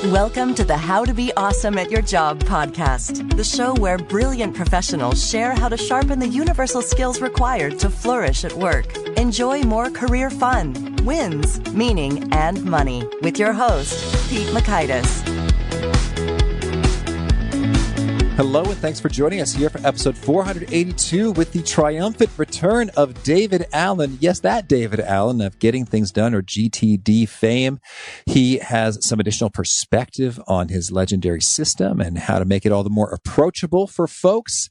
Welcome to the How to Be Awesome at Your Job podcast, the show where brilliant professionals share how to sharpen the universal skills required to flourish at work. Enjoy more career fun, wins, meaning, and money with your host, Pete Makaitis. Hello, and thanks for joining us here for episode 482 with the triumphant return of David Allen. Yes, that David Allen of Getting Things Done, or GTD fame. He has some additional perspective on his legendary system and how to make it all the more approachable for folks.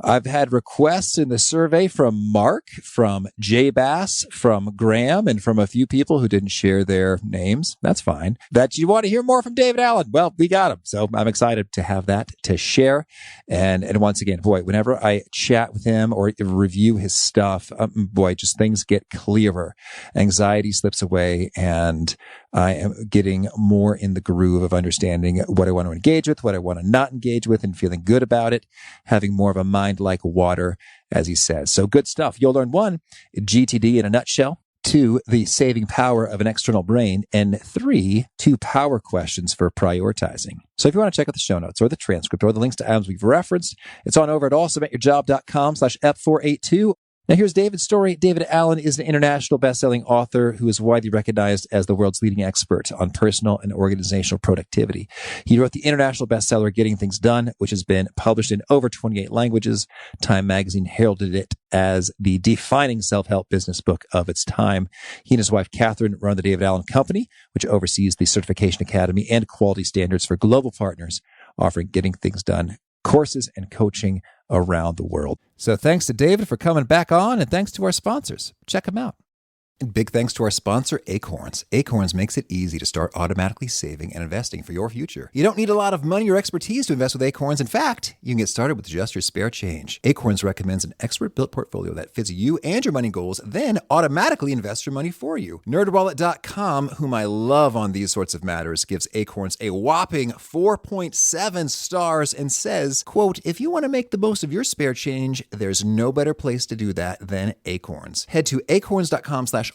I've had requests in the survey from Mark, from Jay Bass, from Graham, and from a few people who didn't share their names. That's fine. That you want to hear more from David Allen. Well, we got him. So I'm excited to have that to share. And once again, boy, whenever I chat with him or review his stuff, boy, just things get clearer. Anxiety slips away, and I am getting more in the groove of understanding what I want to engage with, what I want to not engage with, and feeling good about it, having more of a mind like water, as he says. So good stuff. You'll learn 1, GTD in a nutshell. 2, the saving power of an external brain, and 3, 2 power questions for prioritizing. So if you want to check out the show notes or the transcript or the links to items we've referenced, it's on over at awesomeatyourjob.com/F482. Now here's David's story. David Allen is an international best-selling author who is widely recognized as the world's leading expert on personal and organizational productivity. He wrote the international bestseller Getting Things Done, which has been published in over 28 languages. Time magazine heralded it as the defining self-help business book of its time. He and his wife, Kathryn, run the David Allen Company, which oversees the Certification Academy and quality standards for global partners, offering Getting Things Done courses and coaching around the world. So thanks to David for coming back on, and thanks to our sponsors. Check them out. And big thanks to our sponsor, Acorns. Acorns makes it easy to start automatically saving and investing for your future. You don't need a lot of money or expertise to invest with Acorns. In fact, you can get started with just your spare change. Acorns recommends an expert-built portfolio that fits you and your money goals, then automatically invests your money for you. NerdWallet.com, whom I love on these sorts of matters, gives Acorns a whopping 4.7 stars and says, quote, "If you want to make the most of your spare change, there's no better place to do that than Acorns. Head to acorns.com/awesome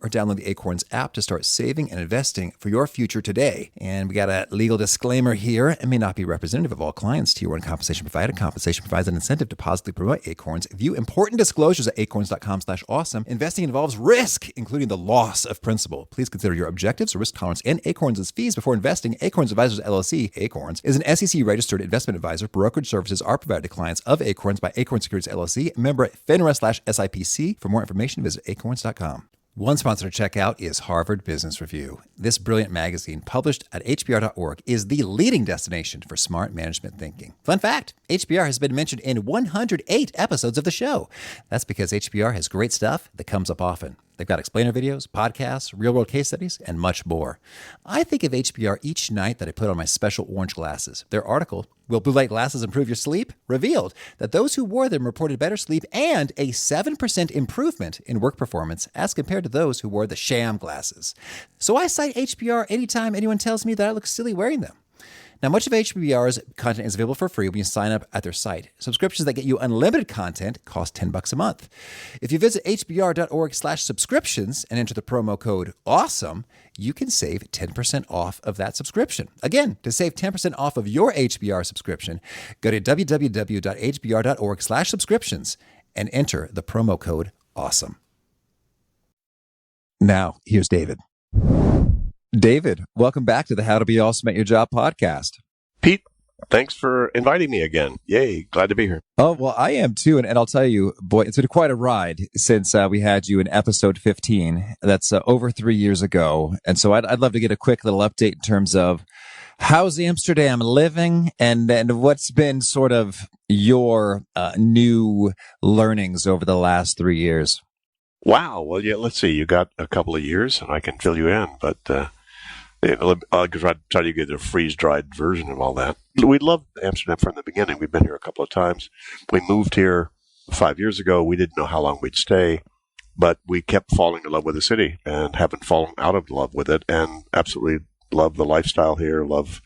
or download the Acorns app to start saving and investing for your future today." And we got a legal disclaimer here. It may not be representative of all clients. Tier 1 compensation provided. Compensation provides an incentive to positively promote Acorns. View important disclosures at acorns.com/awesome. Investing involves risk, including the loss of principal. Please consider your objectives, risk tolerance, and Acorns' fees before investing. Acorns Advisors LLC, Acorns, is an SEC-registered investment advisor. Brokerage services are provided to clients of Acorns by Acorns Securities LLC, member FINRA/SIPC. For more information, visit acorns.com. One sponsor to check out is Harvard Business Review. This brilliant magazine, published at hbr.org, is the leading destination for smart management thinking. Fun fact, HBR has been mentioned in 108 episodes of the show. That's because HBR has great stuff that comes up often. They've got explainer videos, podcasts, real-world case studies, and much more. I think of HBR each night that I put on my special orange glasses. Their article, "Will Blue Light Glasses Improve Your Sleep?" revealed that those who wore them reported better sleep and a 7% improvement in work performance as compared to those who wore the sham glasses. So I cite HBR anytime anyone tells me that I look silly wearing them. Now, much of HBR's content is available for free when you sign up at their site. Subscriptions that get you unlimited content cost $10 a month. If you visit hbr.org/subscriptions and enter the promo code AWESOME, you can save 10% off of that subscription. Again, to save 10% off of your HBR subscription, go to www.hbr.org/subscriptions and enter the promo code AWESOME. Now, here's David. David, welcome back to the How to Be Awesome at Your Job podcast. Pete, thanks for inviting me again. Yay, glad to be here. Oh, well, I am too. And I'll tell you, boy, it's been quite a ride since we had you in episode 15. That's over 3 years ago. And so I'd love to get a quick little update in terms of how's Amsterdam living and what's been sort of your new learnings over the last 3 years. Wow. Well, yeah, let's see. You got a couple of years and I can fill you in, but I'll try to get a freeze-dried version of all that. We loved Amsterdam from the beginning. We've been here a couple of times. We moved here 5 years ago. We didn't know how long we'd stay, but we kept falling in love with the city and haven't fallen out of love with it, and absolutely love the lifestyle here, love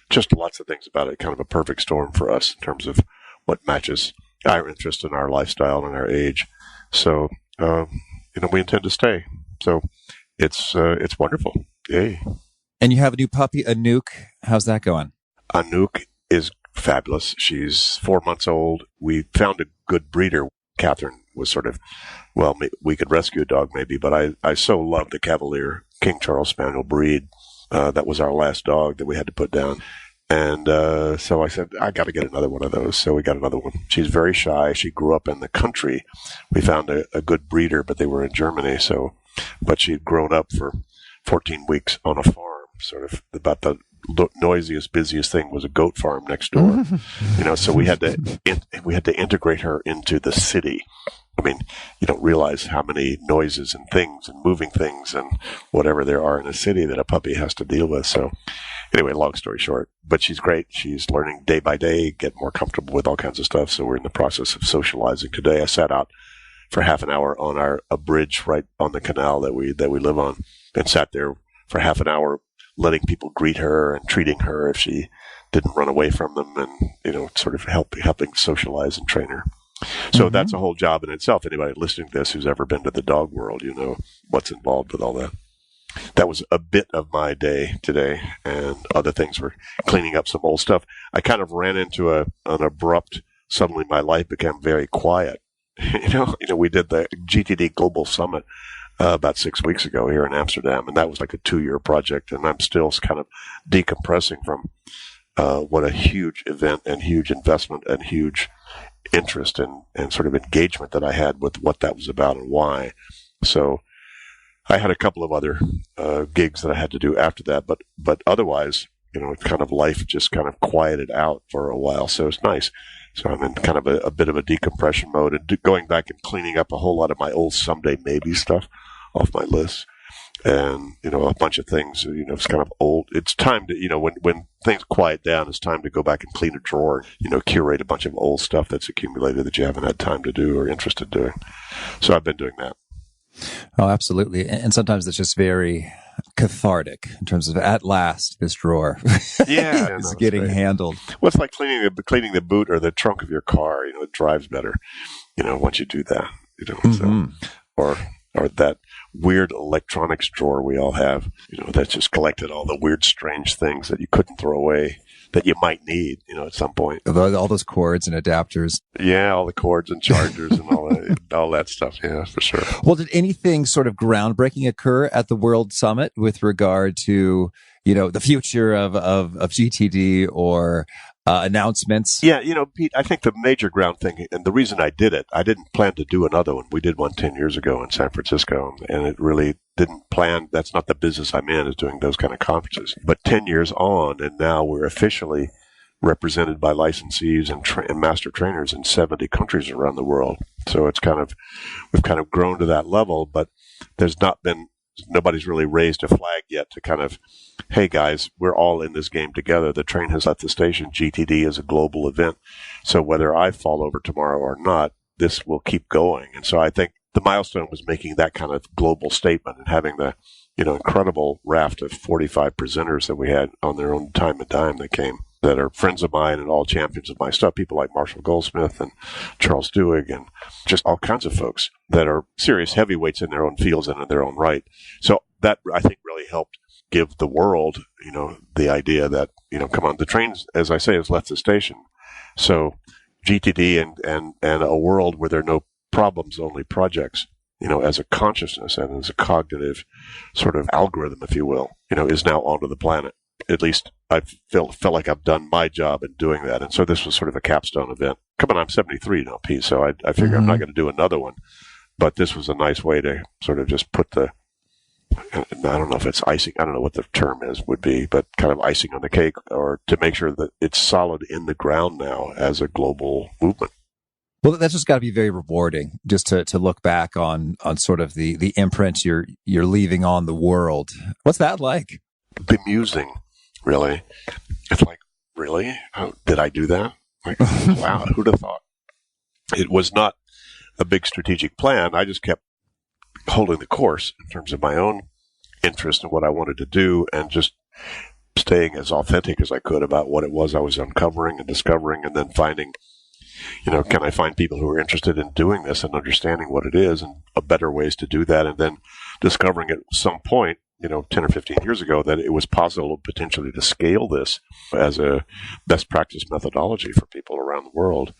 just lots of things about it. Kind of a perfect storm for us in terms of what matches our interest in our lifestyle and our age. So, we intend to stay. So it's wonderful. Yay. And you have a new puppy, Anouk. How's that going? Anouk is fabulous. She's 4 months old. We found a good breeder. Kathryn was sort of, well, we could rescue a dog maybe, but I so love the Cavalier King Charles Spaniel breed. That was our last dog that we had to put down. And so I said, I got to get another one of those. So we got another one. She's very shy. She grew up in the country. We found a good breeder, but they were in Germany. But she'd grown up for 14 weeks on a farm, sort of about the noisiest, busiest thing was a goat farm next door. So we had to integrate her into the city. I mean, you don't realize how many noises and things and moving things and whatever there are in a city that a puppy has to deal with. So anyway, long story short, but she's great. She's learning day by day, get more comfortable with all kinds of stuff. So we're in the process of socializing today. I sat out for half an hour on a bridge right on the canal that we live on, and sat there for half an hour letting people greet her and treating her if she didn't run away from them, and sort of helping socialize and train her. So that's a whole job in itself. Anybody listening to this who's ever been to the dog world, you know what's involved with all that. That was a bit of my day today, and other things were cleaning up some old stuff. I kind of ran into an abrupt, suddenly my life became very quiet. We did the GTD Global Summit about 6 weeks ago here in Amsterdam, and that was like a 2-year project, and I'm still kind of decompressing from what a huge event and huge investment and huge interest and sort of engagement that I had with what that was about and why. So I had a couple of other gigs that I had to do after that, but otherwise, kind of life just kind of quieted out for a while, so it's nice. So I'm in kind of a bit of a decompression mode and going back and cleaning up a whole lot of my old someday maybe stuff off my list. And, a bunch of things, it's kind of old. It's time to, when things quiet down, it's time to go back and clean a drawer, curate a bunch of old stuff that's accumulated that you haven't had time to do or interest in doing. So I've been doing that. Oh, absolutely. And sometimes it's just very cathartic in terms of, at last, this drawer is getting handled. Well, it's like cleaning the boot or the trunk of your car. It drives better, once you do that. So, or that weird electronics drawer we all have, that's just collected all the weird, strange things that you couldn't throw away that you might need, at some point. All those cords and adapters. Yeah, all the cords and chargers and all that stuff. Yeah, for sure. Well, did anything sort of groundbreaking occur at the World Summit with regard to, the future of GTD or announcements? Yeah, Pete, I think the major ground thing, and the reason I did it, I didn't plan to do another one. We did one 10 years ago in San Francisco, and it really didn't plan. That's not the business I'm in, is doing those kind of conferences. But 10 years on, and now we're officially represented by licensees and master trainers in 70 countries around the world. So we've kind of grown to that level, but nobody's really raised a flag yet to kind of, hey guys, we're all in this game together. The train has left the station. GTD is a global event. So whether I fall over tomorrow or not, this will keep going. And so I think the milestone was making that kind of global statement and having the, incredible raft of 45 presenters that we had on their own time and dime that came, that are friends of mine and all champions of my stuff. People like Marshall Goldsmith and Charles Duhigg and just all kinds of folks that are serious heavyweights in their own fields and in their own right. So that, I think, really helped give the world, the idea that, come on, the train, as I say, has left the station. So GTD and a world where there are no problems, only projects, as a consciousness and as a cognitive sort of algorithm, if you will, is now onto the planet. At least I felt like I've done my job in doing that. And so this was sort of a capstone event. Come on, I'm 73 now, Pete, so I figure I'm not going to do another one. But this was a nice way to sort of just put I don't know if it's icing, I don't know what the term would be, but kind of icing on the cake, or to make sure that it's solid in the ground now as a global movement. Well, that's just got to be very rewarding, just to look back on sort of the imprint you're leaving on the world. What's that like? Bemusing, really. It's like, really? How did I do that? Like, wow, who'd have thought? It was not a big strategic plan. I just kept holding the course in terms of my own interest in what I wanted to do, and just staying as authentic as I could about what it was I was uncovering and discovering, and then finding, can I find people who are interested in doing this and understanding what it is and better ways to do that, and then discovering at some point 10 or 15 years ago that it was possible potentially to scale this as a best practice methodology for people around the world.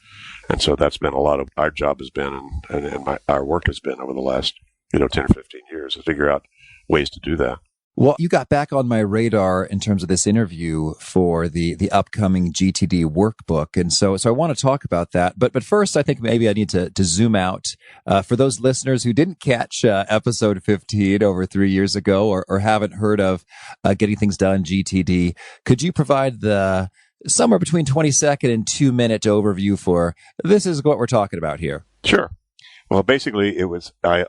And so that's been a lot of our job has been, and our work has been over the last, 10 or 15 years to figure out ways to do that. Well, you got back on my radar in terms of this interview for the upcoming GTD workbook. And so I want to talk about that. But first, I think maybe I need to zoom out. For those listeners who didn't catch episode 15 over 3 years ago or haven't heard of Getting Things Done GTD, could you provide the somewhere between 20-second and 2-minute overview for this is what we're talking about here? Sure. Well, basically, I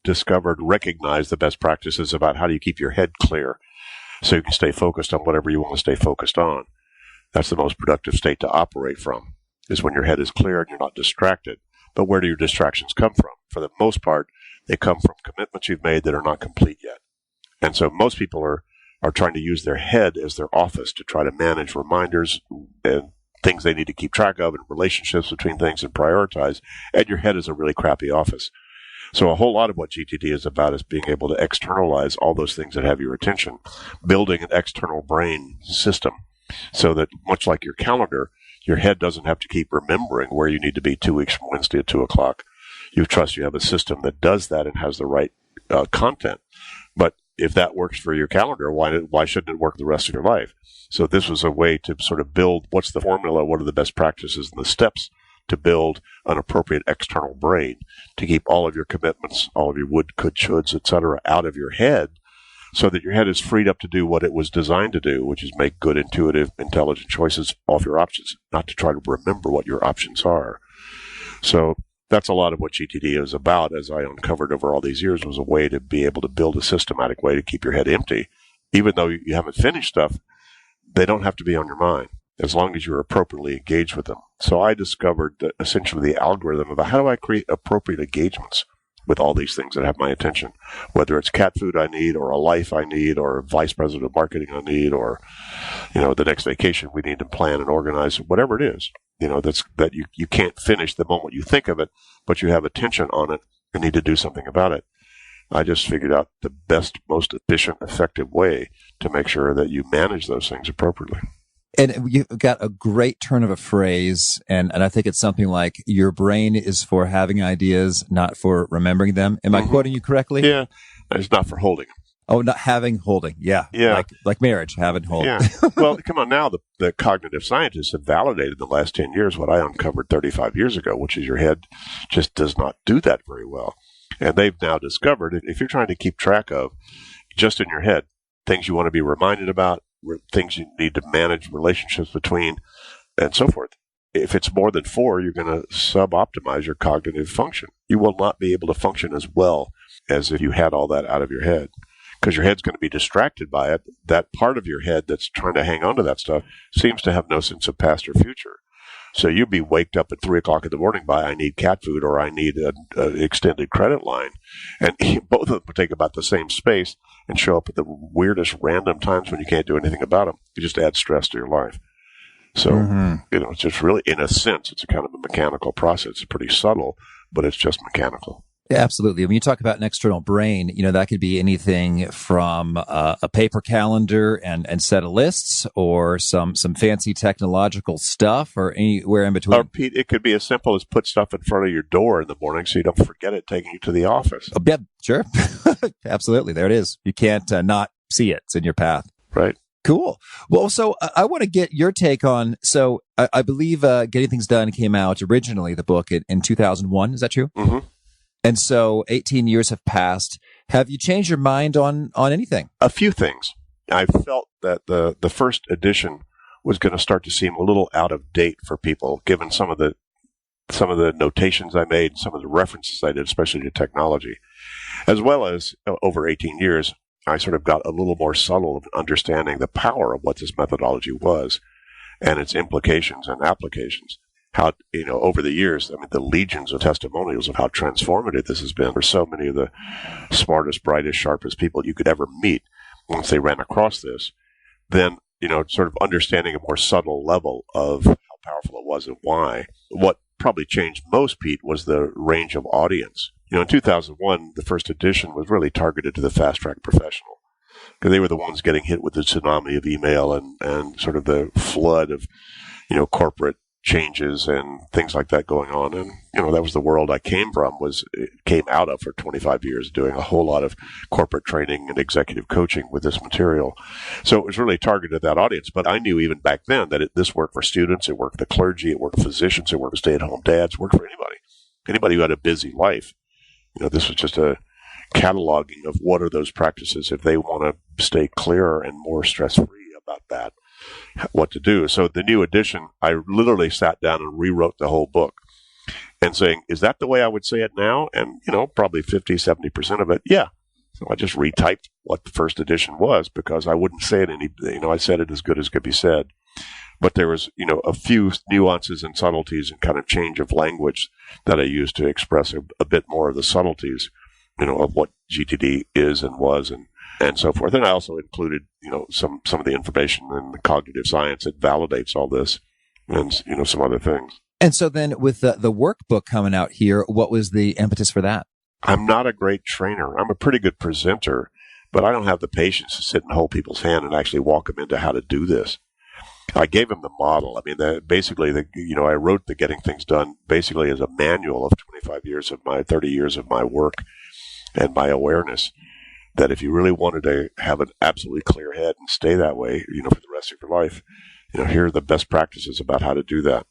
discovered, recognized the best practices about how do you keep your head clear so you can stay focused on whatever you want to stay focused on. That's the most productive state to operate from, is when your head is clear and you're not distracted. But where do your distractions come from? For the most part, they come from commitments you've made that are not complete yet. And so most people are trying to use their head as their office to try to manage reminders and things they need to keep track of and relationships between things and prioritize. And your head is a really crappy office. So a whole lot of what GTD is about is being able to externalize all those things that have your attention, building an external brain system so that much like your calendar, your head doesn't have to keep remembering where you need to be 2 weeks from Wednesday at 2:00. You trust you have a system that does that and has the right content. But if that works for your calendar, why shouldn't it work the rest of your life? So this was a way to sort of build what's the formula, what are the best practices and the steps to build an appropriate external brain to keep all of your commitments, all of your would, could, shoulds, etc., out of your head so that your head is freed up to do what it was designed to do, which is make good, intuitive, intelligent choices off your options, not to try to remember what your options are. So that's a lot of what GTD is about, as I uncovered over all these years, was a way to be able to build a systematic way to keep your head empty. Even though you haven't finished stuff, they don't have to be on your mind, as long as you're appropriately engaged with them. So I discovered essentially the algorithm of how do I create appropriate engagements with all these things that have my attention, whether it's cat food I need or a life I need or a vice president of marketing I need or, the next vacation we need to plan and organize, whatever it is, that you can't finish the moment you think of it, but you have attention on it and need to do something about it. I just figured out the best, most efficient, effective way to make sure that you manage those things appropriately. And you've got a great turn of a phrase, and I think it's something like, your brain is for having ideas, not for remembering them. Am I quoting you correctly? Yeah. It's not for holding them. Oh, not having, holding. Yeah. Yeah. Like marriage, having, holding. Yeah. Well, come on now. The cognitive scientists have validated in the last 10 years what I uncovered 35 years ago, which is your head just does not do that very well. And they've now discovered if you're trying to keep track of just in your head, things you want to be reminded about, things you need to manage relationships between, and so forth. If it's more than 4, you're going to sub-optimize your cognitive function. You will not be able to function as well as if you had all that out of your head, because your head's going to be distracted by it. That part of your head that's trying to hang on to that stuff seems to have no sense of past or future. So you'd be waked up at 3:00 in the morning by, I need cat food or I need an extended credit line. And both of them would take about the same space and show up at the weirdest random times when you can't do anything about them. You just add stress to your life. So, it's just really, in a sense, it's a kind of a mechanical process. It's pretty subtle, but it's just mechanical. Yeah, absolutely. When you talk about an external brain, that could be anything from a paper calendar and set of lists, or some fancy technological stuff, or anywhere in between. Or, Pete, it could be as simple as put stuff in front of your door in the morning so you don't forget it taking you to the office. Oh, yeah, sure. Absolutely. There it is. You can't not see it. It's in your path. Right. Cool. Well, so I want to get your take on, so I believe Getting Things Done came out originally, the book, in 2001. Is that true? Mm-hmm. And so 18 years have passed. Have you changed your mind on anything? A few things. I felt that the first edition was going to start to seem a little out of date for people, given some of the notations I made, some of the references I did, especially to technology, as well as over 18 years, I sort of got a little more subtle of understanding the power of what this methodology was and its implications and applications. How, over the years, the legions of testimonials of how transformative this has been for so many of the smartest, brightest, sharpest people you could ever meet once they ran across this, then, sort of understanding a more subtle level of how powerful it was and why. What probably changed most, Pete, was the range of audience. In 2001, the first edition was really targeted to the fast-track professional. because they were the ones getting hit with the tsunami of email and sort of the flood of, corporate changes and things like that going on. And, that was the world I came out of for 25 years, doing a whole lot of corporate training and executive coaching with this material. So it was really targeted at that audience. But I knew even back then that this worked for students, it worked for the clergy, it worked for physicians, it worked for stay-at-home dads, it worked for anybody who had a busy life. This was just a cataloging of what are those practices if they want to stay clearer and more stress-free about that, what to do. So the new edition, I literally sat down and rewrote the whole book and saying, is that the way I would say it now? And, probably 50, 70% of it, yeah. So I just retyped what the first edition was because I wouldn't say it I said it as good as could be said. But there was, a few nuances and subtleties and kind of change of language that I used to express a bit more of the subtleties, of what GTD is and was and so forth. And I also included, some of the information in the cognitive science that validates all this and, some other things. And so then with the workbook coming out here, what was the impetus for that? I'm not a great trainer. I'm a pretty good presenter, but I don't have the patience to sit and hold people's hand and actually walk them into how to do this. I gave them the model. I mean, I wrote the Getting Things Done basically as a manual of 30 years of my work and my awareness, that if you really wanted to have an absolutely clear head and stay that way, for the rest of your life, here are the best practices about how to do that.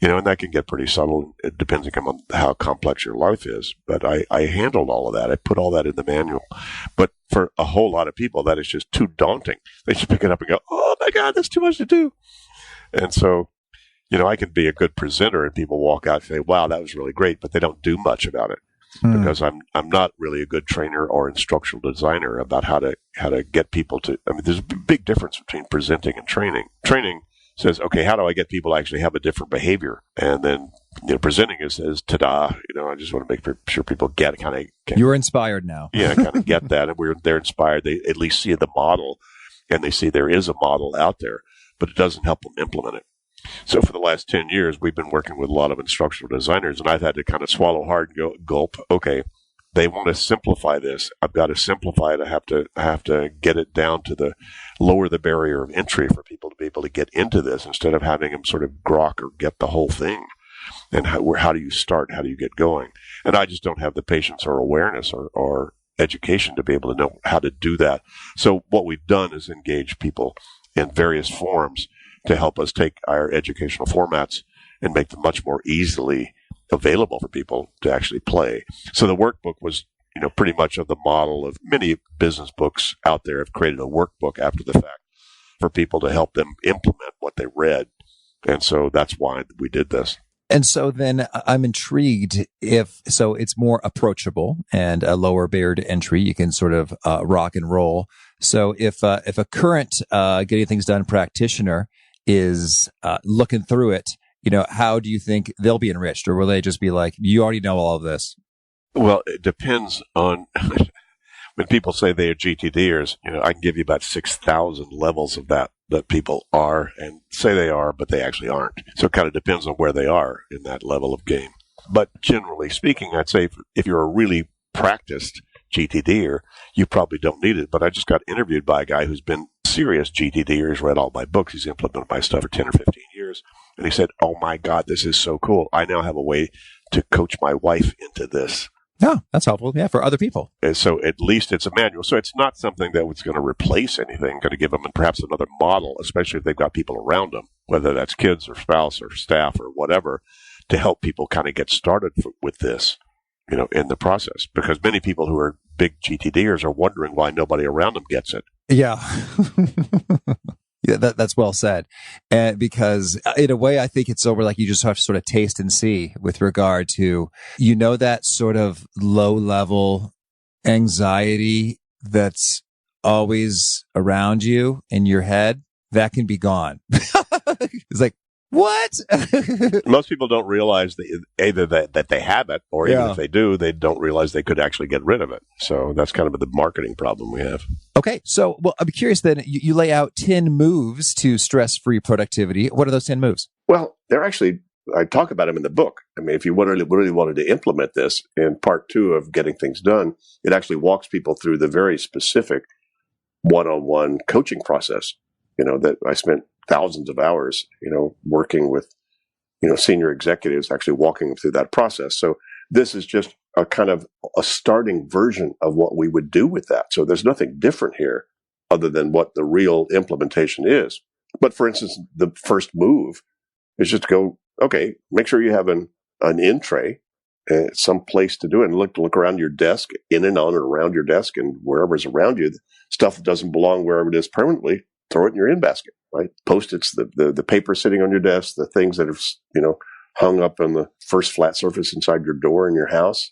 And that can get pretty subtle, depending on how complex your life is. But I handled all of that. I put all that in the manual. But for a whole lot of people, that is just too daunting. They just pick it up and go, oh my God, that's too much to do. And so, I can be a good presenter and people walk out and say, wow, that was really great, but they don't do much about it. Because I'm not really a good trainer or instructional designer about how to get people to, there's a big difference between presenting and training. Training says, okay, how do I get people to actually have a different behavior? And then, presenting says, ta-da, I just want to make sure people get You're inspired now. Yeah, kind of get that. And they're inspired. They at least see the model and they see there is a model out there, but it doesn't help them implement it. So for the last 10 years, we've been working with a lot of instructional designers, and I've had to kind of swallow hard and go, gulp. Okay, they want to simplify this. I've got to simplify it. I have to get it down to lower the barrier of entry for people to be able to get into this instead of having them sort of grok or get the whole thing. And how do you start? How do you get going? And I just don't have the patience or awareness or education to be able to know how to do that. So what we've done is engage people in various forms to help us take our educational formats and make them much more easily available for people to actually play. So the workbook was, pretty much of the model of many business books out there have created a workbook after the fact for people to help them implement what they read. And so that's why we did this. And so then I'm intrigued so it's more approachable and a lower barrier to entry. You can sort of rock and roll. So if a current Getting Things Done practitioner is looking through it, how do you think they'll be enriched? Or will they just be like, you already know all of this? Well, it depends on when people say they are GTDers, I can give you about 6,000 levels of that people are and say they are, but they actually aren't. So it kind of depends on where they are in that level of game. But generally speaking, I'd say if you're a really practiced GTDer, you probably don't need it. But I just got interviewed by a guy who's been serious GTDer. He's read all my books. He's implemented my stuff for 10 or 15 years. And he said, oh my God, this is so cool. I now have a way to coach my wife into this. Yeah, that's helpful. Yeah, for other people. And so at least it's a manual. So it's not something that was going to replace anything, going to give them perhaps another model, especially if they've got people around them, whether that's kids or spouse or staff or whatever, to help people kind of get started with this, in the process. Because many people who are big GTDers are wondering why nobody around them gets it. Yeah. Yeah, that's well said. And because in a way, I think it's over, like you just have to sort of taste and see with regard to, that sort of low level anxiety that's always around you in your head, that can be gone. It's like, what? Most people don't realize either that they have it, or even if they do, they don't realize they could actually get rid of it. So that's kind of the marketing problem we have. Okay. So, I'm curious then, you lay out 10 moves to stress-free productivity. What are those 10 moves? Well, they're actually, I talk about them in the book. I mean, if you really wanted to implement this in part 2 of Getting Things Done, it actually walks people through the very specific one-on-one coaching process, that I spent thousands of hours, working with, senior executives, actually walking them through that process. So this is just a kind of a starting version of what we would do with that. So there's nothing different here other than what the real implementation is. But for instance, the first move is just to go, okay, make sure you have an in tray, some place to do it, and look around your desk, in and on and around your desk, and wherever's around you. Stuff that doesn't belong wherever it is permanently, throw it in your in basket, right? Post-its, the paper sitting on your desk, the things that are, hung up on the first flat surface inside your door in your house,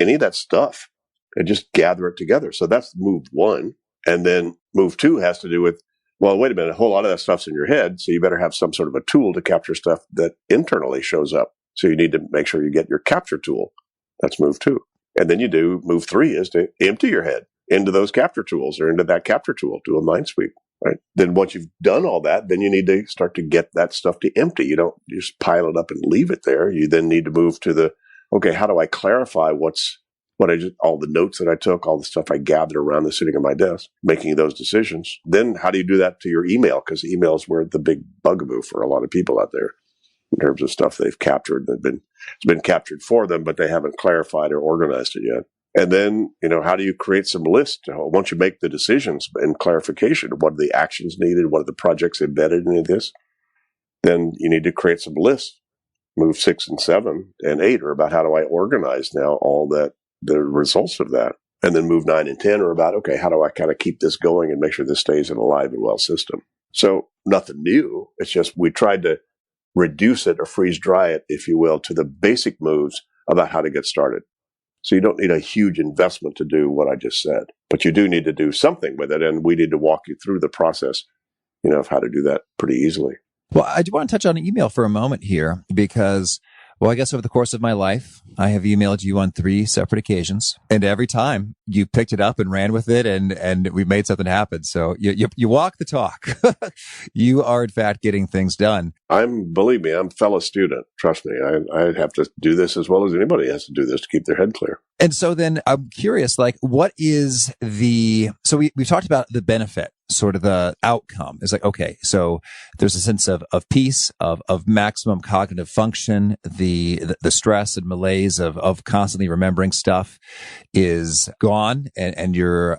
any of that stuff, and just gather it together. So that's move one. And then move two has to do with, well, wait a minute, a whole lot of that stuff's in your head, so you better have some sort of a tool to capture stuff that internally shows up. So you need to make sure you get your capture tool. That's move two. And then you do move three is to empty your head into those capture tools or into that capture tool, do a mind sweep, right? Then once you've done all that, then you need to start to get that stuff to empty. You don't just pile it up and leave it there. You then need to move to okay, how do I clarify all the notes that I took, all the stuff I gathered around the sitting on my desk, making those decisions. Then how do you do that to your email? Because emails were the big bugaboo for a lot of people out there in terms of stuff they've captured. It's been captured for them, but they haven't clarified or organized it yet. And then, how do you create some lists? Once you make the decisions and clarification of what are the actions needed, what are the projects embedded in this, then you need to create some lists. Move 6 and 7 and 8 are about how do I organize now all the results of that. And then move 9 and 10 are about, okay, how do I kind of keep this going and make sure this stays in a alive and well system? So nothing new. It's just we tried to reduce it or freeze dry it, if you will, to the basic moves about how to get started. So you don't need a huge investment to do what I just said, but you do need to do something with it. And we need to walk you through the process, of how to do that pretty easily. Well, I do want to touch on email for a moment here because, I guess over the course of my life, I have emailed you on 3 separate occasions, and every time you picked it up and ran with it, and we made something happen. So you walk the talk. You are in fact getting things done. Believe me, I'm a fellow student. Trust me, I have to do this as well as anybody has to do this to keep their head clear. And so then I'm curious, what is so we've talked about the benefit, sort of the outcome. It's okay, so there's a sense of peace, of maximum cognitive function. The stress and malaise of constantly remembering stuff is gone, and your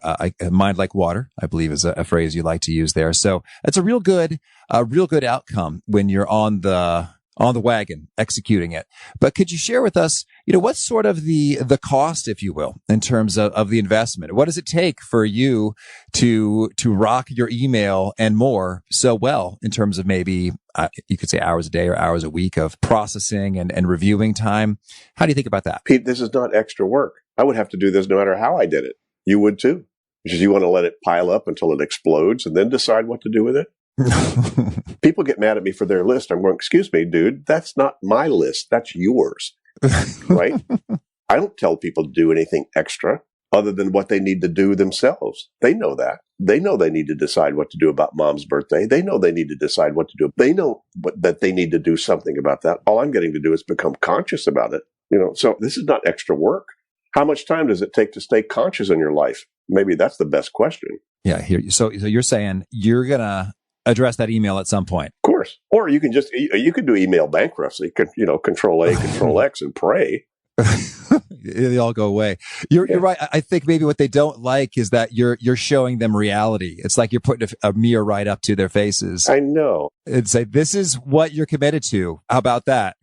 mind like water, I believe is a phrase you like to use there. So it's a real good outcome when you're on the wagon executing it. But could you share with us, what's sort of the cost, if you will, in terms of the investment? What does it take for you to rock your email and more so well in terms of maybe, you could say hours a day or hours a week of processing and reviewing time? How do you think about that? Pete, this is not extra work. I would have to do this no matter how I did it. You would too. Because you want to let it pile up until it explodes and then decide what to do with it. People get mad at me for their list. I'm going, excuse me, dude, that's not my list. That's yours. Right? I don't tell people to do anything extra other than what they need to do themselves. They know that. They know they need to decide what to do about mom's birthday. They know they need to decide what to do. They know that they need to do something about that. All I'm getting to do is become conscious about it. So this is not extra work. How much time does it take to stay conscious in your life? Maybe that's the best question. Yeah. So you're saying you're going to address that email at some point. Of course. Or you can do email bankruptcy, Control A, Control X and pray. They all go away. You're right. I think maybe what they don't like is that you're showing them reality. It's like you're putting a mirror right up to their faces. I know. And say, this is what you're committed to. How about that?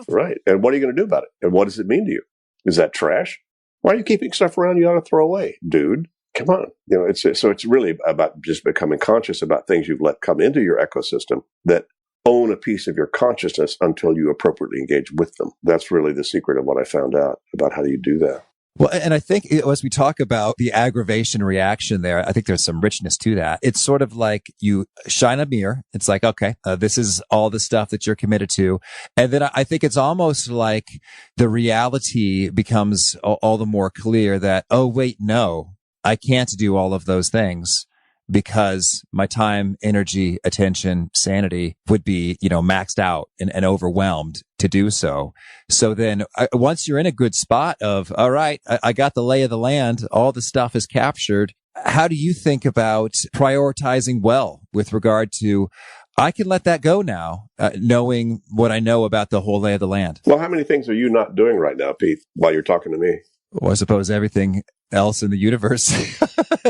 Right. And what are you going to do about it? And what does it mean to you? Is that trash? Why are you keeping stuff around you ought to throw away, dude? Come on. It's really about just becoming conscious about things you've let come into your ecosystem that own a piece of your consciousness until you appropriately engage with them. That's really the secret of what I found out about how do you do that. Well, and I think as we talk about the aggravation reaction there, I think there's some richness to that. It's sort of like you shine a mirror. It's like, okay, this is all the stuff that you're committed to. And then I think it's almost like the reality becomes all the more clear that, oh, wait, no, I can't do all of those things because my time, energy, attention, sanity would be, maxed out and overwhelmed to do so. So then once you're in a good spot of, all right, I got the lay of the land, all the stuff is captured. how do you think about prioritizing well with regard to, I can let that go now, knowing what I know about the whole lay of the land? Well, how many things are you not doing right now, Pete, while you're talking to me? Well, I suppose everything else in the universe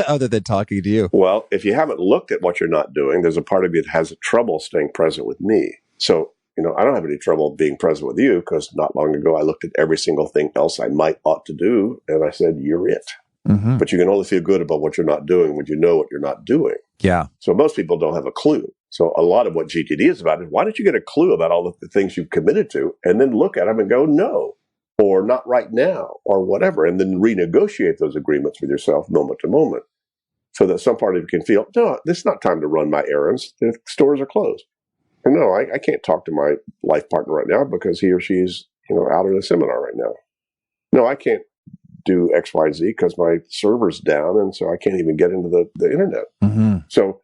other than talking to you. Well, if you haven't looked at what you're not doing, there's a part of you that has trouble staying present with me. So, I don't have any trouble being present with you because not long ago I looked at every single thing else I ought to do, and I said, you're it. Mm-hmm. But you can only feel good about what you're not doing when you know what you're not doing. Yeah. So most people don't have a clue. So a lot of what GTD is about is, why don't you get a clue about all the things you've committed to and then look at them and go, no, or not right now, or whatever, and then renegotiate those agreements with yourself moment to moment so that some part of you can feel, no, this is not time to run my errands. The stores are closed. And no, I can't talk to my life partner right now because he or she's, out at a seminar right now. No, I can't do X, Y, Z because my server's down, and so I can't even get into the internet. Mm-hmm. So,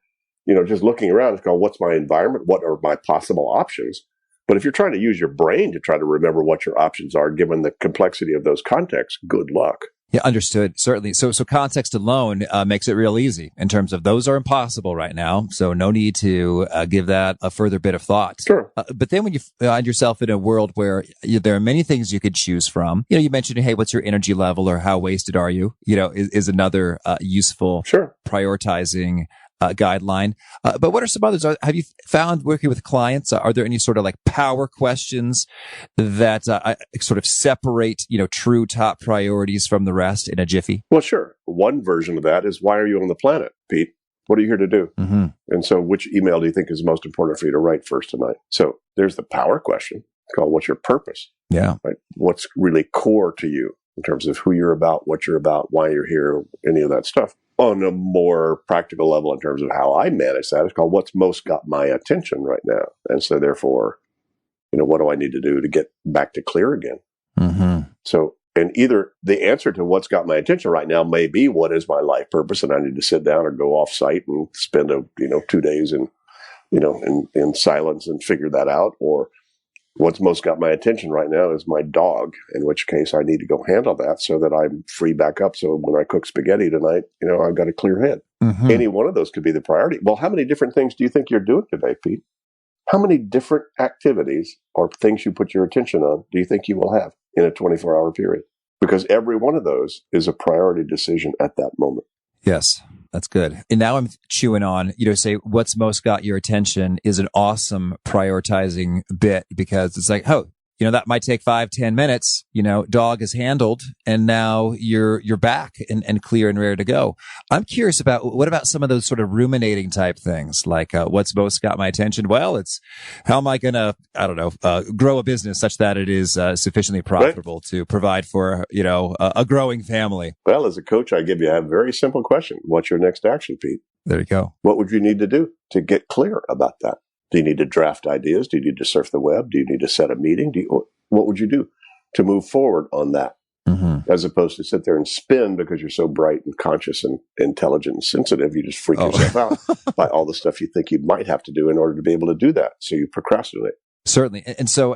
just looking around, it's called, what's my environment? What are my possible options? But if you're trying to use your brain to try to remember what your options are, given the complexity of those contexts, good luck. Yeah, understood. Certainly. So context alone makes it real easy in terms of those are impossible right now. So no need to give that a further bit of thought. Sure. But then when you find yourself in a world where there are many things you could choose from, you mentioned, hey, what's your energy level or how wasted are you? Is another useful prioritizing guideline. But what are some others? Have you found working with clients? Are there any sort of like power questions that sort of separate, true top priorities from the rest in a jiffy? Well, sure. One version of that is, why are you on the planet, Pete? What are you here to do? Mm-hmm. And so which email do you think is most important for you to write first tonight? So there's the power question. It's called, what's your purpose? Yeah. Right? What's really core to you in terms of who you're about, what you're about, why you're here, any of that stuff. On a more practical level, in terms of how I manage that, it's called, what's most got my attention right now? And so therefore, what do I need to do to get back to clear again? Mm-hmm. So, and either the answer to what's got my attention right now may be, what is my life purpose? And I need to sit down or go off site and spend 2 days in silence and figure that out. Or what's most got my attention right now is my dog, in which case I need to go handle that so that I'm free back up. So when I cook spaghetti tonight, I've got a clear head. Mm-hmm. Any one of those could be the priority. Well, how many different things do you think you're doing today, Pete? How many different activities or things you put your attention on do you think you will have in a 24-hour period? Because every one of those is a priority decision at that moment. Yes. That's good. And now I'm chewing on, say what's most got your attention is an awesome prioritizing bit, because it's like, oh, that might take 5-10 minutes, dog is handled and now you're back and clear and ready to go. I'm curious about, what about some of those sort of ruminating type things? Like, what's most got my attention? Well, it's how am I going to, grow a business such that it is sufficiently profitable to provide for, a growing family. Well, as a coach, I give you a very simple question. What's your next action, Pete? There you go. What would you need to do to get clear about that? Do you need to draft ideas? Do you need to surf the web? Do you need to set a meeting? What would you do to move forward on that? Mm-hmm. As opposed to sit there and spin because you're so bright and conscious and intelligent and sensitive, you just freak yourself out by all the stuff you think you might have to do in order to be able to do that. So you procrastinate. Certainly.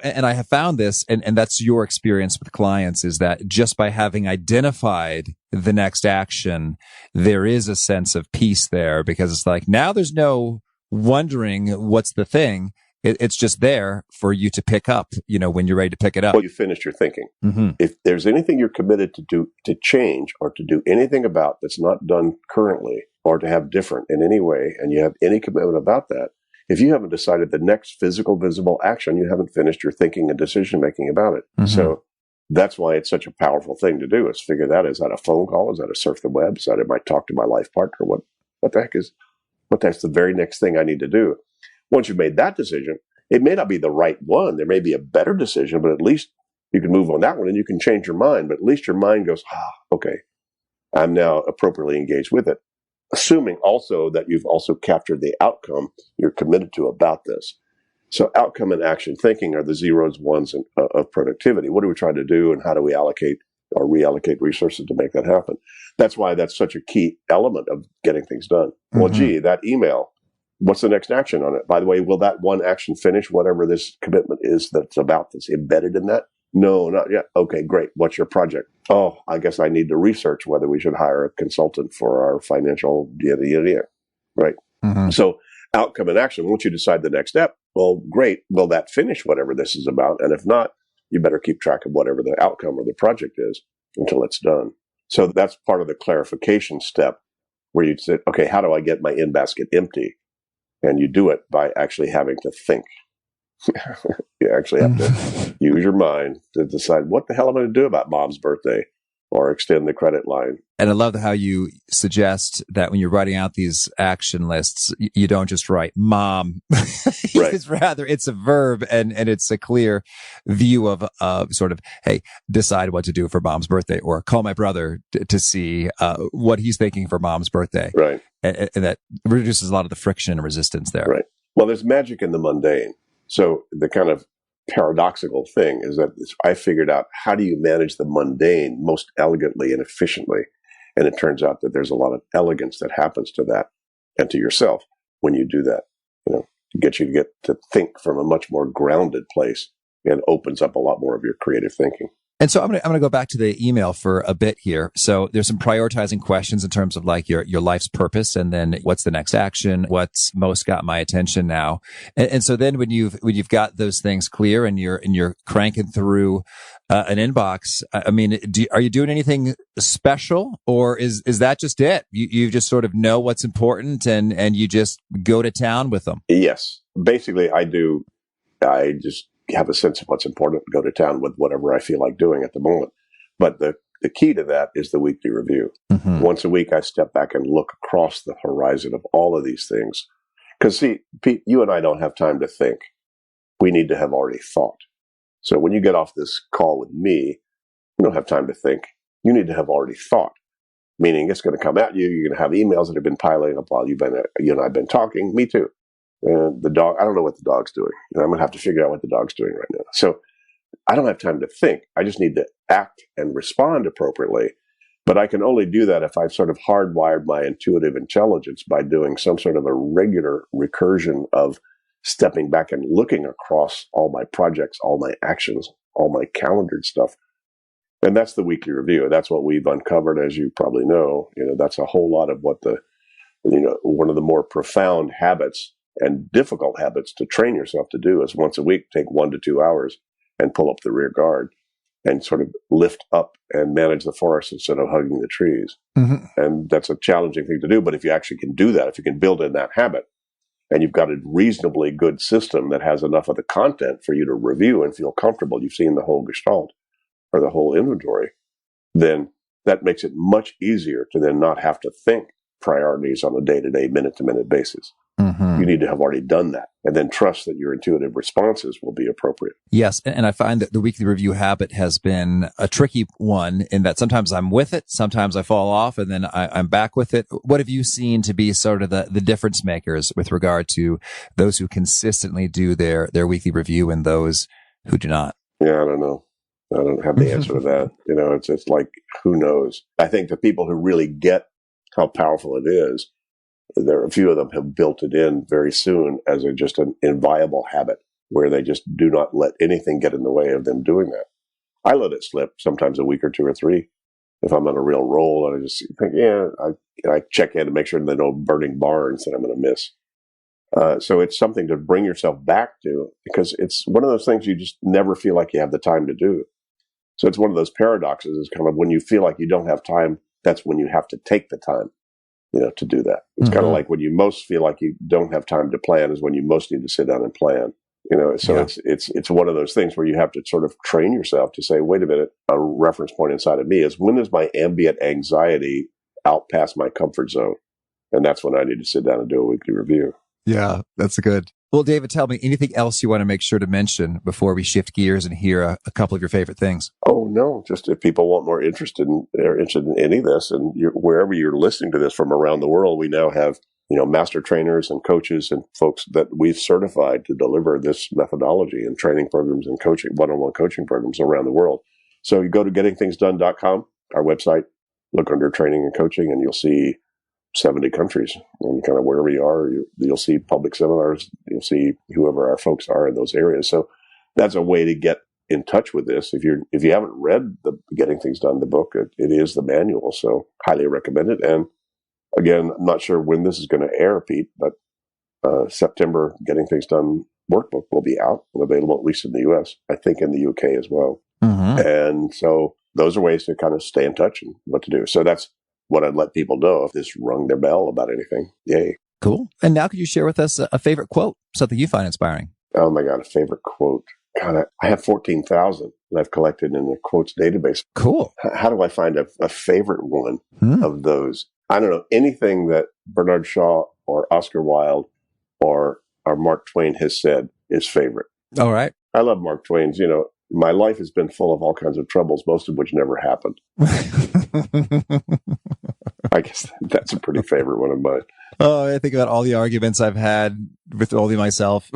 And I have found this, and that's your experience with clients, is that just by having identified the next action, there is a sense of peace there, because it's like, now there's no wondering what's the thing. It's just there for you to pick up, when you're ready to pick it up. Well, you finished your thinking. Mm-hmm. If there's anything you're committed to do, to change or to do anything about that's not done currently, or to have different in any way, and you have any commitment about that, if you haven't decided the next physical, visible action, you haven't finished your thinking and decision making about it. Mm-hmm. So that's why it's such a powerful thing to do, is figure that. Is that a phone call? Is that a surf the web? Is that I might talk to my life partner? What the heck is, that's the very next thing I need to do. Once you've made that decision, it may not be the right one. There may be a better decision, but at least you can move on that one and you can change your mind. But at least your mind goes, okay, I'm now appropriately engaged with it. Assuming also that you've also captured the outcome you're committed to about this. So outcome and action thinking are the zeros, ones of productivity. What are we trying to do, and how do we allocate or reallocate resources to make that happen? That's why that's such a key element of getting things done. Mm-hmm. Well, gee, that email, what's the next action on it? By the way, will that one action finish whatever this commitment is that's about, that's embedded in that? No, not yet. Okay, great. What's your project? Oh, I guess I need to research whether we should hire a consultant for our financial yada, yada, yada. Right. Mm-hmm. So outcome and action. Once you decide the next step, well, great. Will that finish whatever this is about? And if not, you better keep track of whatever the outcome or the project is until it's done. So that's part of the clarification step where you say, okay, how do I get my in-basket empty? And you do it by actually having to think. You actually have to use your mind to decide what the hell am I going to do about mom's birthday or extend the credit line. And I love how you suggest that when you're writing out these action lists, you don't just write mom. Right. It's rather, it's a verb and it's a clear view of sort of, hey, decide what to do for mom's birthday or call my brother to see what he's thinking for mom's birthday. Right. And that reduces a lot of the friction and resistance there. Right. Well, there's magic in the mundane. So the kind of paradoxical thing is that I figured out how do you manage the mundane most elegantly and efficiently. And it turns out that there's a lot of elegance that happens to that and to yourself when you do that. You know, get you to get to think from a much more grounded place and opens up a lot more of your creative thinking. And so I'm gonna go back to the email for a bit here. So there's some prioritizing questions in terms of like your life's purpose, and then what's the next action? What's most got my attention now? And so then when you've got those things clear and you're cranking through an inbox, I mean, are you doing anything special, or is that just it? You just sort of know what's important and you just go to town with them. Yes, basically I do. I just have a sense of what's important, go to town with whatever I feel like doing at the moment. But the key to that is the weekly review. Mm-hmm. Once a week, I step back and look across the horizon of all of these things. Because see, Pete, you and I don't have time to think. We need to have already thought. So when you get off this call with me, you don't have time to think. You need to have already thought, meaning it's going to come at you. You're going to have emails that have been piling up while you and I have been talking. Me too. And the dog, I don't know what the dog's doing. I'm going to have to figure out what the dog's doing right now. So I don't have time to think. I just need to act and respond appropriately. But I can only do that if I've sort of hardwired my intuitive intelligence by doing some sort of a regular recursion of stepping back and looking across all my projects, all my actions, all my calendared stuff. And that's the weekly review. That's what we've uncovered, as you probably know. That's a whole lot of what one of the more profound habits and difficult habits to train yourself to do is once a week, take 1 to 2 hours and pull up the rear guard and sort of lift up and manage the forest instead of hugging the trees. Mm-hmm. And that's a challenging thing to do. But if you actually can do that, if you can build in that habit and you've got a reasonably good system that has enough of the content for you to review and feel comfortable, you've seen the whole gestalt or the whole inventory, then that makes it much easier to then not have to think priorities on a day-to-day, minute-to-minute basis. Mm-hmm. You need to have already done that and then trust that your intuitive responses will be appropriate. Yes. And I find that the weekly review habit has been a tricky one in that sometimes I'm with it, sometimes I fall off, and then I'm back with it. What have you seen to be sort of the difference makers with regard to those who consistently do their weekly review and those who do not? Yeah, I don't know. I don't have the answer to that. It's like, who knows? I think the people who really get how powerful it is, there are a few of them have built it in very soon as just an inviolable habit where they just do not let anything get in the way of them doing that. I let it slip sometimes a week or 2 or 3 if I'm on a real roll, and I just think, I check in to make sure there are no burning barns that I'm going to miss. So it's something to bring yourself back to, because it's one of those things you just never feel like you have the time to do. So it's one of those paradoxes. Is kind of when you feel like you don't have time, that's when you have to take the time, to do that. It's kind of like when you most feel like you don't have time to plan is when you most need to sit down and plan. So it's one of those things where you have to sort of train yourself to say, wait a minute, a reference point inside of me is, when is my ambient anxiety out past my comfort zone? And that's when I need to sit down and do a weekly review. Yeah, that's good. Well, David, tell me, anything else you want to make sure to mention before we shift gears and hear a couple of your favorite things? Oh, no, just if people want more interested in any of this, and wherever you're listening to this from around the world, we now have, master trainers and coaches and folks that we've certified to deliver this methodology and training programs and coaching, one-on-one coaching programs around the world. So you go to gettingthingsdone.com, our website, look under training and coaching, and you'll see 70 countries, and kind of wherever you are, you'll see public seminars, you'll see whoever our folks are in those areas. So that's a way to get in touch with this, if you haven't read the Getting Things Done, the book, it is the manual. So highly recommend it. And again, I'm not sure when this is going to air, Pete, but September Getting Things Done workbook will be out and available, at least in the U.S. I think in the U.K. as well. Mm-hmm. And so those are ways to kind of stay in touch and what to do. So that's what I'd let people know if this rung their bell about anything. Yay. Cool. And now could you share with us a favorite quote, something you find inspiring? Oh my God, a favorite quote. God, I have 14,000 that I've collected in the quotes database. Cool. How do I find a favorite one of those? I don't know. Anything that Bernard Shaw or Oscar Wilde or Mark Twain has said is favorite. All right. I love Mark Twain's, my life has been full of all kinds of troubles, most of which never happened. I guess that's a pretty favorite one of mine. Oh, I think about all the arguments I've had with only myself.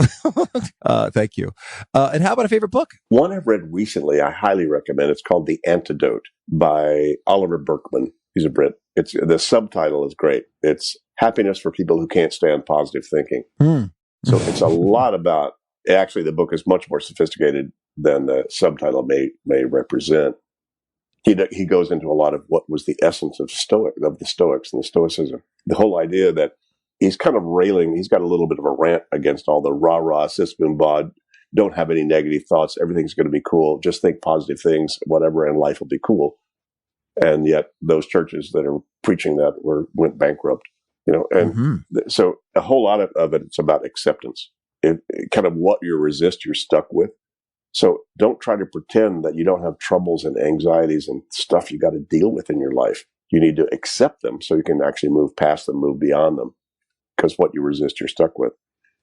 Thank you. And how about a favorite book? One I've read recently, I highly recommend. It's called The Antidote by Oliver Burkeman. He's a Brit. The subtitle is great. It's Happiness for People Who Can't Stand Positive Thinking. So it's a lot about, actually the book is much more sophisticated than the subtitle may represent. He goes into a lot of what was the essence of the Stoics and the Stoicism. The whole idea that he's kind of railing, he's got a little bit of a rant against all the rah-rah, sis boom bod, don't have any negative thoughts, everything's going to be cool, just think positive things, whatever, and life will be cool. And yet those churches that are preaching that went bankrupt, so a whole lot of it, it's about acceptance. It kind of what you resist, you're stuck with. So don't try to pretend that you don't have troubles and anxieties and stuff you got to deal with in your life. You need to accept them so you can actually move past them, move beyond them, because what you resist, you're stuck with.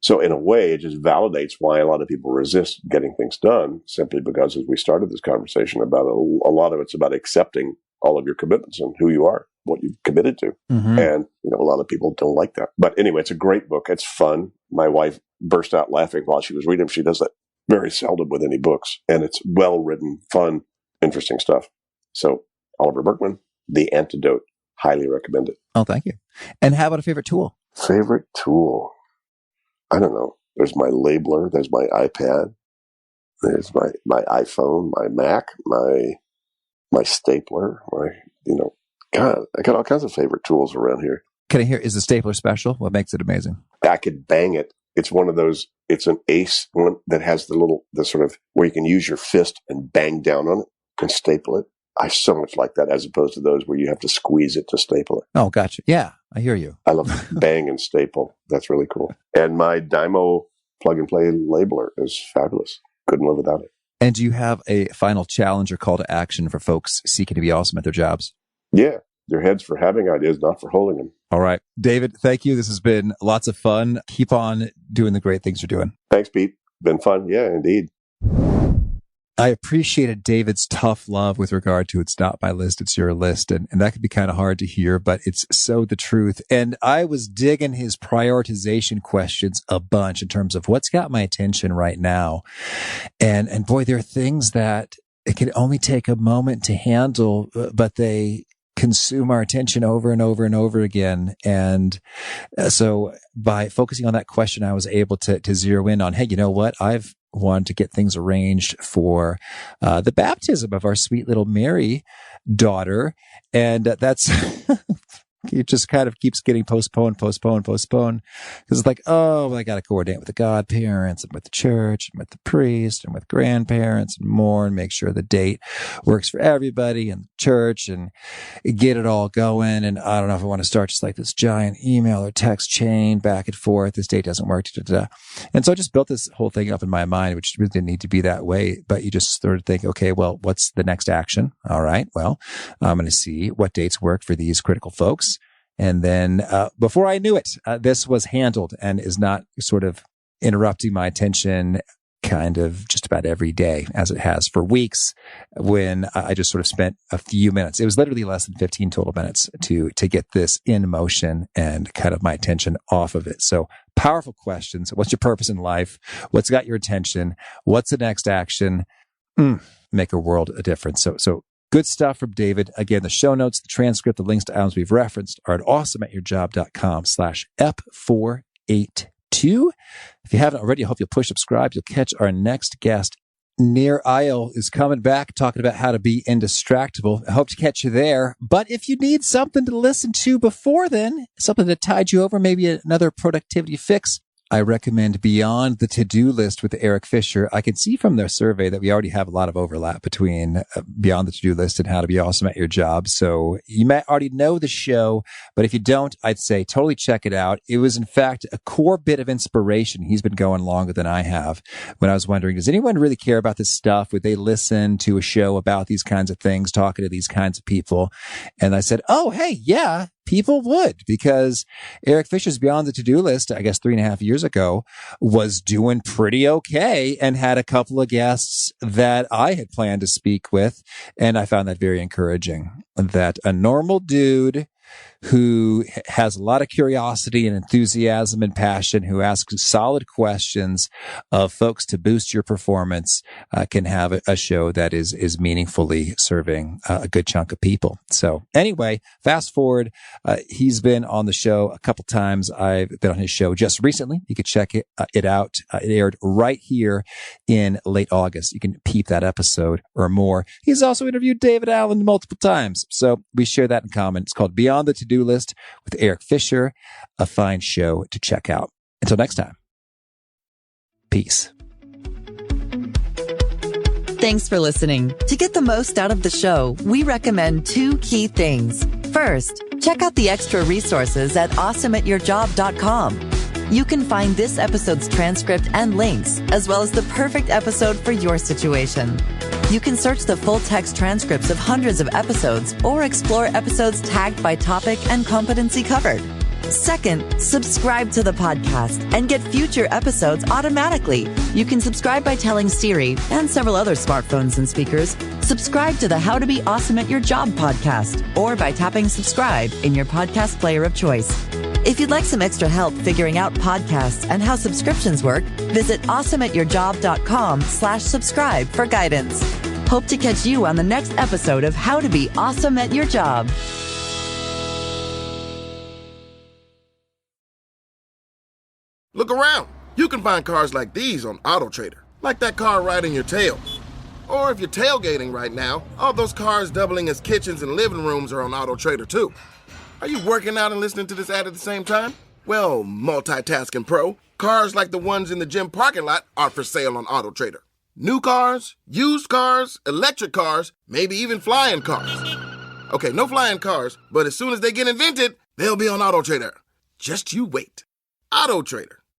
So in a way, it just validates why a lot of people resist getting things done, simply because, as we started this conversation about, a lot of it's about accepting all of your commitments and who you are, what you've committed to. Mm-hmm. And, a lot of people don't like that. But anyway, it's a great book. It's fun. My wife burst out laughing while she was reading them. She does that very seldom with any books. And it's well-written, fun, interesting stuff. So Oliver Burkeman, The Antidote, highly recommend it. Oh, thank you. And how about a favorite tool? Favorite tool? I don't know. There's my labeler. There's my iPad. There's my iPhone, my Mac, my stapler. God, I got all kinds of favorite tools around here. Can I hear, is the stapler special? What makes it amazing? I could bang it. It's one of those, it's an ace one that has the sort of, where you can use your fist and bang down on it and staple it. I so much like that, as opposed to those where you have to squeeze it to staple it. Oh, gotcha. Yeah, I hear you. I love bang and staple. That's really cool. And my Dymo plug and play labeler is fabulous. Couldn't live without it. And do you have a final challenge or call to action for folks seeking to be awesome at their jobs? Yeah. Their heads for having ideas, not for holding them. All right. David, thank you. This has been lots of fun. Keep on doing the great things you're doing. Thanks, Pete. Been fun. Yeah, indeed. I appreciated David's tough love with regard to it's not my list, it's your list. And that could be kind of hard to hear, but it's so the truth. And I was digging his prioritization questions a bunch in terms of what's got my attention right now. And boy, there are things that it can only take a moment to handle, but they consume our attention over and over and over again. And so by focusing on that question, I was able to zero in on, hey, you know what? I've wanted to get things arranged for the baptism of our sweet little Mary daughter. And that's... it just kind of keeps getting postponed. Because it's like, oh, well, I got to coordinate with the godparents and with the church and with the priest and with grandparents and more, and make sure the date works for everybody and the church and get it all going. And I don't know if I want to start just like this giant email or text chain back and forth. This date doesn't work. And so I just built this whole thing up in my mind, which really didn't need to be that way. But you just sort of think, okay, well, what's the next action? All right, well, I'm going to see what dates work for these critical folks. And then before I knew it, this was handled and is not sort of interrupting my attention kind of just about every day, as it has for weeks, when I just sort of spent a few minutes. It was literally less than 15 total minutes to get this in motion and kind of my attention off of it. So powerful questions. What's your purpose in life? What's got your attention? What's the next action? Make a world of difference. So good stuff from David. Again, the show notes, the transcript, the links to items we've referenced are at awesomeatyourjob.com/F482. If you haven't already, I hope you'll push subscribe. You'll catch our next guest Near Isle is coming back talking about how to be indistractable. I hope to catch you there. But if you need something to listen to before then, something to tide you over, maybe another productivity fix, I recommend Beyond the To-Do List with Eric Fisher. I can see from their survey that we already have a lot of overlap between Beyond the To-Do List and How to Be Awesome at Your Job. So you might already know the show, but if you don't, I'd say totally check it out. It was, in fact, a core bit of inspiration. He's been going longer than I have when I was wondering, does anyone really care about this stuff? Would they listen to a show about these kinds of things, talking to these kinds of people? And I said, oh, hey, yeah. People would, because Eric Fisher's Beyond the To-Do List, I guess 3.5 years ago, was doing pretty okay and had a couple of guests that I had planned to speak with. And I found that very encouraging, that a normal dude who has a lot of curiosity and enthusiasm and passion, who asks solid questions of folks to boost your performance, can have a show that is meaningfully serving a good chunk of people. So anyway, fast forward. He's been on the show a couple times. I've been on his show just recently. You can check it out. It aired right here in late August. You can peep that episode or more. He's also interviewed David Allen multiple times. So we share that in common. It's called Beyond the To-Do List with Eric Fisher, a fine show to check out. Until next time, peace. Thanks for listening. To get the most out of the show, we recommend 2 key things. First, check out the extra resources at awesomeatyourjob.com. You can find this episode's transcript and links, as well as the perfect episode for your situation. You can search the full text transcripts of hundreds of episodes or explore episodes tagged by topic and competency covered. Second, subscribe to the podcast and get future episodes automatically. You can subscribe by telling Siri and several other smartphones and speakers, subscribe to the How to Be Awesome at Your Job podcast, or by tapping subscribe in your podcast player of choice. If you'd like some extra help figuring out podcasts and how subscriptions work, visit awesomeatyourjob.com/subscribe for guidance. Hope to catch you on the next episode of How to Be Awesome at Your Job. Look around. You can find cars like these on AutoTrader, like that car riding your tail. Or if you're tailgating right now, all those cars doubling as kitchens and living rooms are on AutoTrader too. Are you working out and listening to this ad at the same time? Well, multitasking pro, cars like the ones in the gym parking lot are for sale on AutoTrader. New cars, used cars, electric cars, maybe even flying cars. Okay, no flying cars, but as soon as they get invented, they'll be on AutoTrader. Just you wait. AutoTrader.